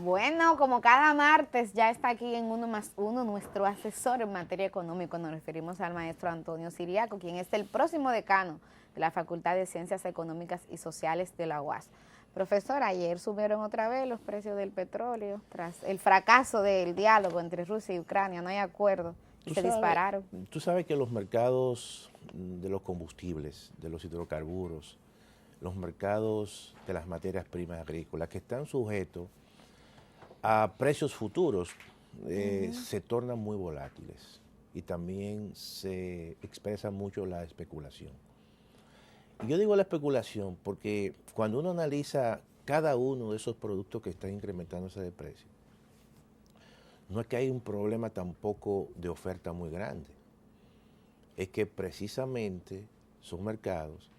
Bueno, como cada martes ya está aquí en Uno más Uno nuestro asesor en materia económica. Nos referimos al maestro Antonio Siriaco, quien es el próximo decano de la Facultad de Ciencias Económicas y Sociales de la UAS. Profesor, ayer subieron otra vez los precios del petróleo tras el fracaso del diálogo entre Rusia y Ucrania. No hay acuerdo y se dispararon. Tú sabes que los mercados de los combustibles, de los hidrocarburos, los mercados de las materias primas agrícolas que están sujetos a precios futuros se tornan muy volátiles y también se expresa mucho la especulación. Y yo digo la especulación porque cuando uno analiza cada uno de esos productos que están incrementándose de precio, no es que hay un problema tampoco de oferta muy grande, es que precisamente son mercados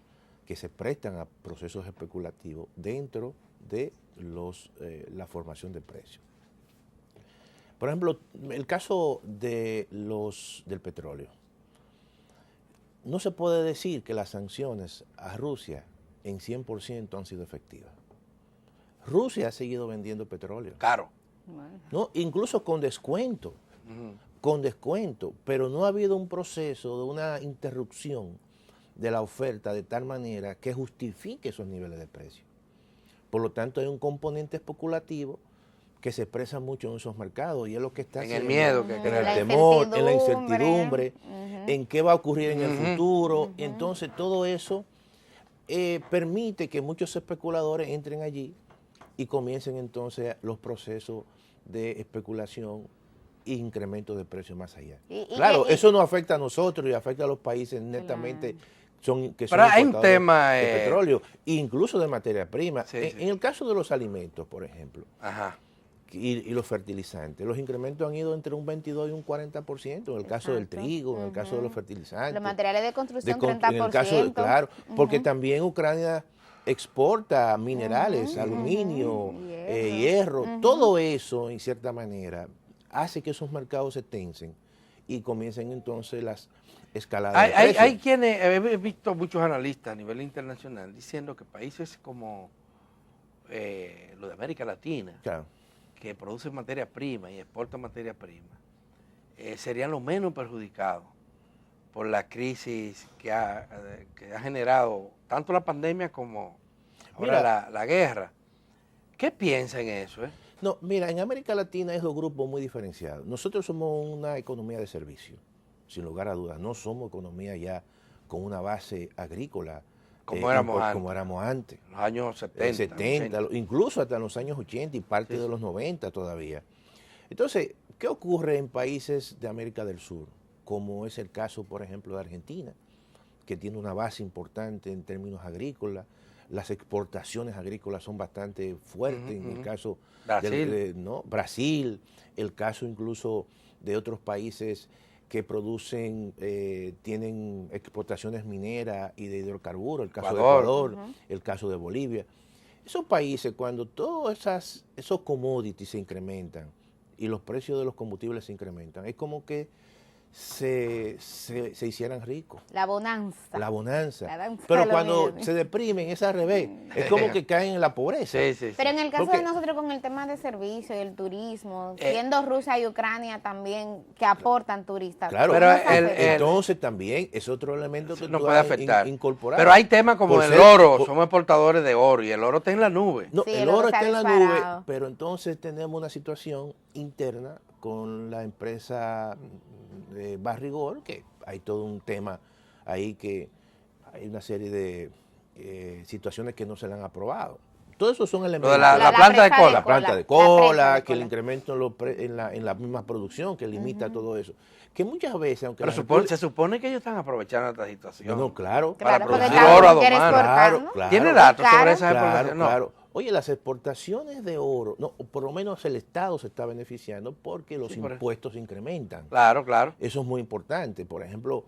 que se prestan a procesos especulativos dentro de la formación de precios. Por ejemplo, el caso del petróleo. No se puede decir que las sanciones a Rusia en 100% han sido efectivas. Rusia ha seguido vendiendo petróleo. Caro. ¿No? Incluso con descuento, pero no ha habido un proceso de una interrupción de la oferta de tal manera que justifique esos niveles de precio. Por lo tanto, hay un componente especulativo que se expresa mucho en esos mercados y es lo que está en el miedo, en el temor, en la incertidumbre, en qué va a ocurrir en el futuro. Entonces, todo eso permite que muchos especuladores entren allí y comiencen entonces los procesos de especulación e incremento de precios más allá. Claro, eso no afecta a nosotros y afecta a los países netamente que son hay un tema de petróleo, incluso de materia prima. Sí, en el caso de los alimentos, por ejemplo, y los fertilizantes, los incrementos han ido entre un 22 y un 40%, en el caso del trigo, en el caso de los fertilizantes. Los materiales de construcción, 30%. En el caso claro, porque también Ucrania exporta minerales, aluminio, hierro, todo eso, en cierta manera, hace que esos mercados se tensen y comiencen entonces las escaladas de precios. Hay quienes, he visto muchos analistas a nivel internacional diciendo que países como los de América Latina, claro, que producen materia prima y exportan materia prima, serían los menos perjudicados por la crisis que ha generado tanto la pandemia como ahora la guerra. ¿Qué piensa en eso? No, mira, en América Latina hay dos grupos muy diferenciados. Nosotros somos una economía de servicio, sin lugar a dudas. No somos economía ya con una base agrícola como éramos antes. En los años 70, incluso hasta los años 80 y parte de los 90 todavía. Entonces, ¿qué ocurre en países de América del Sur? Como es el caso, por ejemplo, de Argentina, que tiene una base importante en términos agrícolas. Las exportaciones agrícolas son bastante fuertes, en el caso Brasil. Brasil, el caso incluso de otros países que producen, tienen exportaciones mineras y de hidrocarburos, el caso de Ecuador, el caso de Bolivia. Esos países, cuando todos esos commodities se incrementan y los precios de los combustibles se incrementan, es como que se hicieran ricos. La bonanza. La bonanza. Pero cuando se deprimen es al revés. Es como que caen en la pobreza. Pero en el caso de nosotros con el tema de servicios y el turismo, siendo Rusia y Ucrania también que aportan turistas. Claro, pero entonces también es otro elemento que nos puede afectar. Incorporar. Pero hay temas como el oro, somos exportadores de oro y el oro está en la nube. No, el oro está en la nube, pero entonces tenemos una situación interna con la empresa de Barrigol, que hay todo un tema ahí que hay una serie de situaciones que no se le han aprobado. Todo eso son elementos. La planta de cola. La planta de cola, que el incremento en la misma producción, que limita todo eso. Que muchas veces, aunque... Pero se supone que ellos están aprovechando esta situación. No, claro. Para producir oro a Claro. ¿Tiene datos sobre esa exportación? No. Claro. Oye, las exportaciones de oro, por lo menos el Estado se está beneficiando porque los impuestos se incrementan. Claro, claro. Eso es muy importante. Por ejemplo,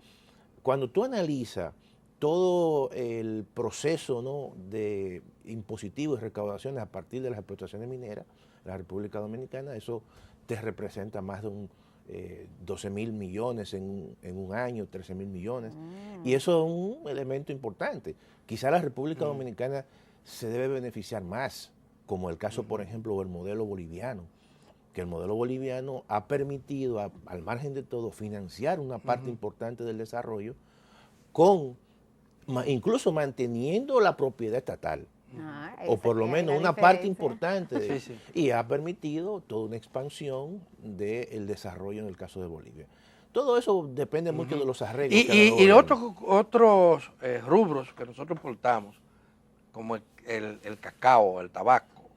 cuando tú analizas todo el proceso, ¿no?, de impositivo y recaudaciones a partir de las explotaciones mineras, la República Dominicana, eso te representa más de 12.000 millones en un año, 13.000 millones. Y eso es un elemento importante. Quizá la República Dominicana se debe beneficiar más como el caso, por ejemplo, del modelo boliviano, que el modelo boliviano ha permitido, al margen de todo, financiar una parte importante del desarrollo, incluso manteniendo la propiedad estatal, o por lo menos una parte importante, y ha permitido toda una expansión del desarrollo en el caso de Bolivia. Todo eso depende mucho de los arreglos. Y otros rubros que nosotros exportamos, como el cacao, el tabaco,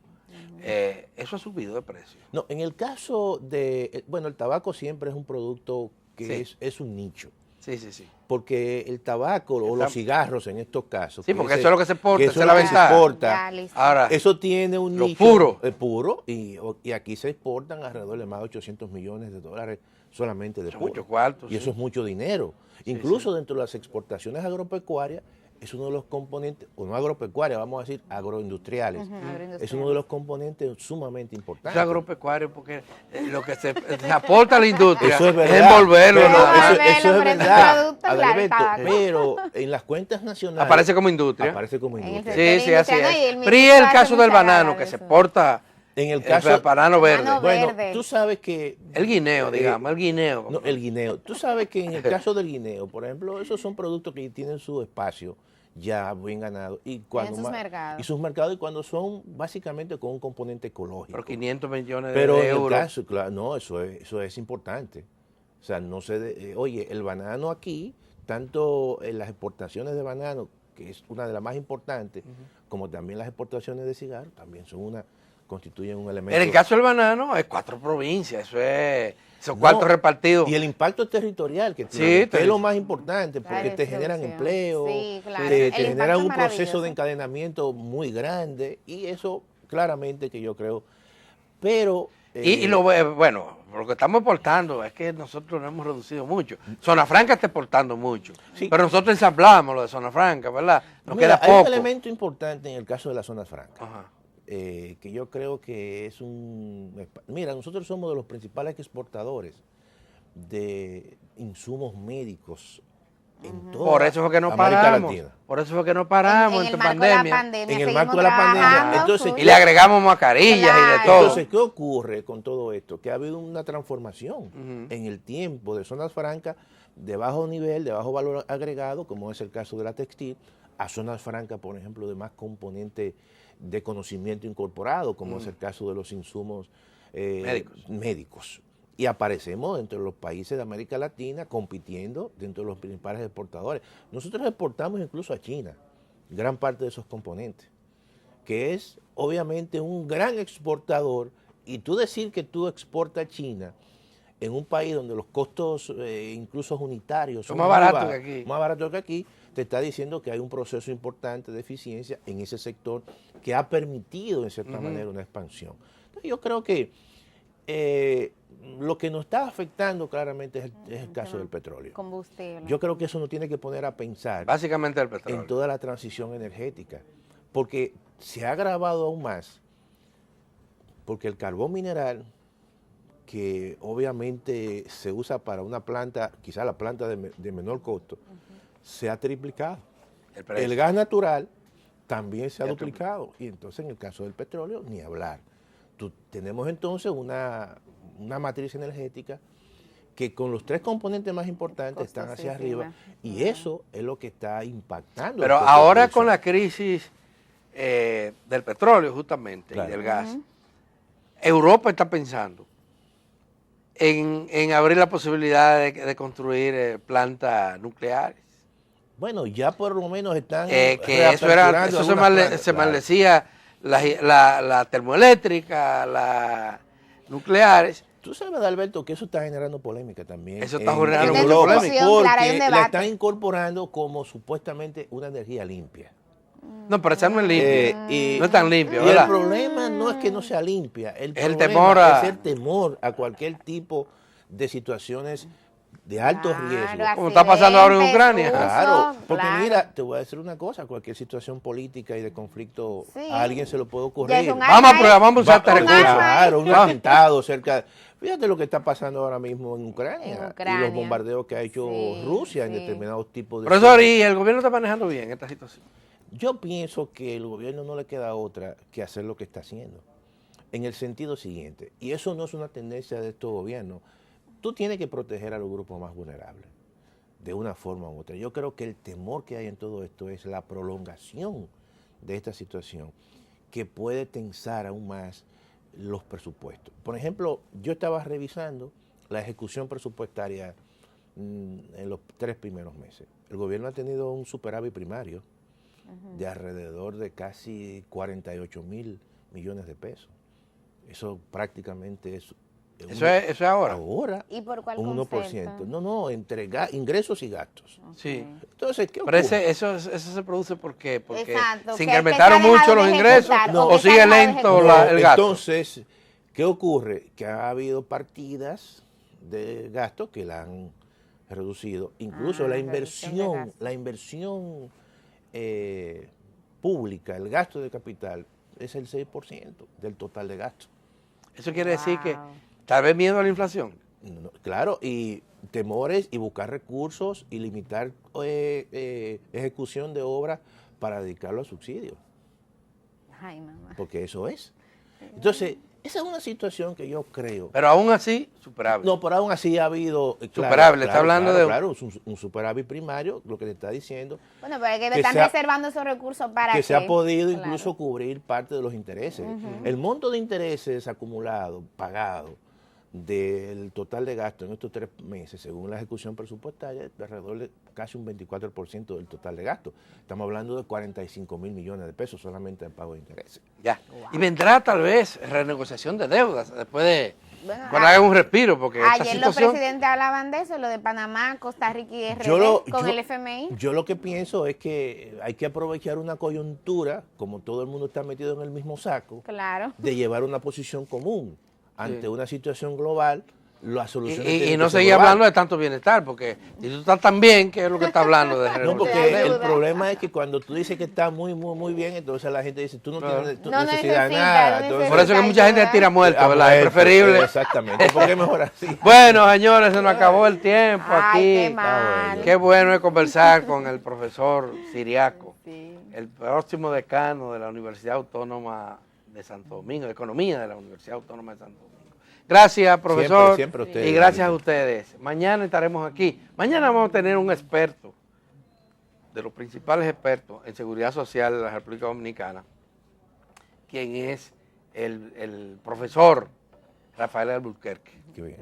eso ha subido de precio. No, en el caso de, bueno, el tabaco siempre es un producto que es un nicho. Sí. Porque el tabaco o los cigarros en estos casos. Sí, porque eso es lo que se exporta, esa es la ventaja. Ahora, eso tiene un nicho puro y aquí se exportan alrededor de más de 800 millones de dólares solamente de puro. Muchos cuartos. Y eso es mucho dinero. Incluso dentro de las exportaciones agropecuarias, es uno de los componentes, o no agropecuarias, vamos a decir agroindustriales, es uno de los componentes sumamente importantes. Es agropecuario porque lo que se aporta a la industria eso es envolverlo. Eso es verdad, pero en las cuentas nacionales aparece como industria. Sí, así es. Pero y el caso del banano que se exporta. En el caso del banano verde. Bueno, tú sabes que... El guineo, digamos, el guineo. No, el guineo. Tú sabes que en el caso del guineo, por ejemplo, esos son productos que tienen su espacio ya bien ganado. Y sus mercados, y cuando son básicamente con un componente ecológico. Pero 500 millones de euros. Pero en el caso, claro, no, eso es importante. O sea, no se... oye, el banano aquí, tanto en las exportaciones de banano, que es una de las más importantes, como también las exportaciones de cigarros, también constituyen un elemento. En el caso del banano, es 4 provincias, son 4 repartidos. Y el impacto territorial que tiene, que es lo más importante, porque te generan empleo, te generan un proceso de encadenamiento muy grande, y eso claramente que yo creo. Pero... bueno, lo que estamos exportando es que nosotros lo hemos reducido mucho. Zona Franca está exportando mucho, pero nosotros ensamblamos lo de Zona Franca, ¿verdad? Nos queda poco. Hay un elemento importante en el caso de la Zona Franca. Que yo creo que es Mira, nosotros somos de los principales exportadores de insumos médicos en toda Por eso fue que no paramos. Por eso fue que no paramos en pandemia. En el marco de la pandemia. Entonces, y le agregamos mascarillas y de todo. Entonces, ¿qué ocurre con todo esto? Que ha habido una transformación en el tiempo de zonas francas de bajo nivel, de bajo valor agregado, como es el caso de la textil, a zonas francas, por ejemplo, de más componente de conocimiento incorporado, como es el caso de los insumos médicos. Y aparecemos entre los países de América Latina compitiendo dentro de los principales exportadores. Nosotros exportamos incluso a China gran parte de esos componentes, que es obviamente un gran exportador, y tú decir que tú exportas a China en un país donde los costos incluso unitarios son más baratos que aquí, te está diciendo que hay un proceso importante de eficiencia en ese sector que ha permitido en cierta manera una expansión. Entonces, yo creo que lo que nos está afectando claramente es el caso del petróleo. Combustible. Yo creo que eso nos tiene que poner a pensar básicamente el petróleo, en toda la transición energética, porque se ha agravado aún más, porque el carbón mineral, que obviamente se usa para una planta, quizá la planta de menor costo, se ha triplicado. El gas natural también se ha duplicado, y entonces en el caso del petróleo, ni hablar. Tenemos entonces una matriz energética que con los 3 componentes más importantes están hacia arriba, y eso es lo que está impactando. Pero ahora con la crisis del petróleo justamente, y del gas, Europa está pensando en abrir la posibilidad de construir plantas nucleares. Bueno, ya por lo menos están que eso se maldecía la termoeléctrica, las nucleares. Tú sabes, Alberto, que eso está generando polémica también. Eso está generando mucha polémica. Porque la están incorporando como supuestamente una energía limpia. No, pero esa no es limpia. No es tan limpia, y ¿verdad? El problema no es que no sea limpia. Es el temor a cualquier tipo de situaciones de alto riesgo. Como está pasando ahora en Ucrania. Claro, porque mira, te voy a decir una cosa, cualquier situación política y de conflicto, a alguien se lo puede ocurrir. Vamos a usar este recurso. Claro, un atentado cerca. Fíjate lo que está pasando ahora mismo en Ucrania. Y los bombardeos que ha hecho Rusia en determinados tipos de... Profesor, ¿y el gobierno está manejando bien esta situación? Yo pienso que el gobierno no le queda otra que hacer lo que está haciendo. En el sentido siguiente, y eso no es una tendencia de estos gobiernos, tú tienes que proteger a los grupos más vulnerables, de una forma u otra. Yo creo que el temor que hay en todo esto es la prolongación de esta situación, que puede tensar aún más los presupuestos. Por ejemplo, yo estaba revisando la ejecución presupuestaria en los 3 primeros meses. El gobierno ha tenido un superávit primario de alrededor de casi 48.000 millones de pesos. Eso prácticamente es... Eso es ahora. Ahora, ¿Y por cuál un 1%. concepto? No, entre ingresos y gastos. Sí. Entonces, ¿qué Pero ocurre? eso se produce ¿por qué? Porque Exacto, se que incrementaron se ha mucho dejado los de ingresos ejecutar, o o que se ha sigue dejado de lento ejecutar. el gasto. Entonces, ¿qué ocurre? Que ha habido partidas de gasto que la han reducido. Incluso reducción de gasto. la inversión pública, el gasto de capital, es el 6% del total de gasto. Eso quiere decir que Wow. tal vez miedo a la inflación. Claro, y temores y buscar recursos y limitar ejecución de obras para dedicarlo a subsidios, Ay, mamá. porque eso es. Entonces, esa es una situación que yo creo. Pero aún así, superable. No, pero aún así ha habido... Superable, está hablando de... Claro, un superávit primario, lo que le está diciendo, Bueno, pero es que que están se ha- reservando esos recursos para que se ha podido Claro. incluso cubrir parte de los intereses. El monto de intereses acumulado, pagado, del total de gasto en estos 3 meses, según la ejecución presupuestaria, es de alrededor de casi un 24% del total de gasto. Estamos hablando de 45.000 millones de pesos solamente en pago de intereses. Ya. Y vendrá tal vez renegociación de deudas después de... Bueno, cuando hagan un respiro, porque esta Ayer los situación... presidentes hablaban de eso, lo de Panamá, Costa Rica y RD, con el FMI. Yo lo que pienso es que hay que aprovechar una coyuntura, como todo el mundo está metido en el mismo saco, Claro. de llevar una posición común ante una situación global. Las soluciones Y tienen no que ser seguir globales. hablando de tanto bienestar, porque si tú estás tan bien, ¿qué es lo que está hablando de No, renegociación porque de deuda. deudas? el problema es que cuando tú dices que está muy bien, entonces la gente dice, tú no Claro. tienes No necesidad de necesita, nada. no Entonces, necesita. Por eso es que mucha gente tira muerto, ¿verdad? Es preferible. Exactamente, porque es mejor así. Bueno, señores, se nos acabó el tiempo Ay, aquí. qué mal. Qué bueno es conversar con el profesor Ciriaco, Sí. el próximo decano de la Universidad Autónoma de Santo Domingo, de Economía de la Universidad Autónoma de Santo Domingo. Gracias, profesor. Siempre a ustedes. Y gracias a ustedes. Mañana estaremos aquí. Mañana vamos a tener un experto, de los principales expertos en seguridad social de la República Dominicana, quien es el profesor Rafael Albuquerque. Qué bien.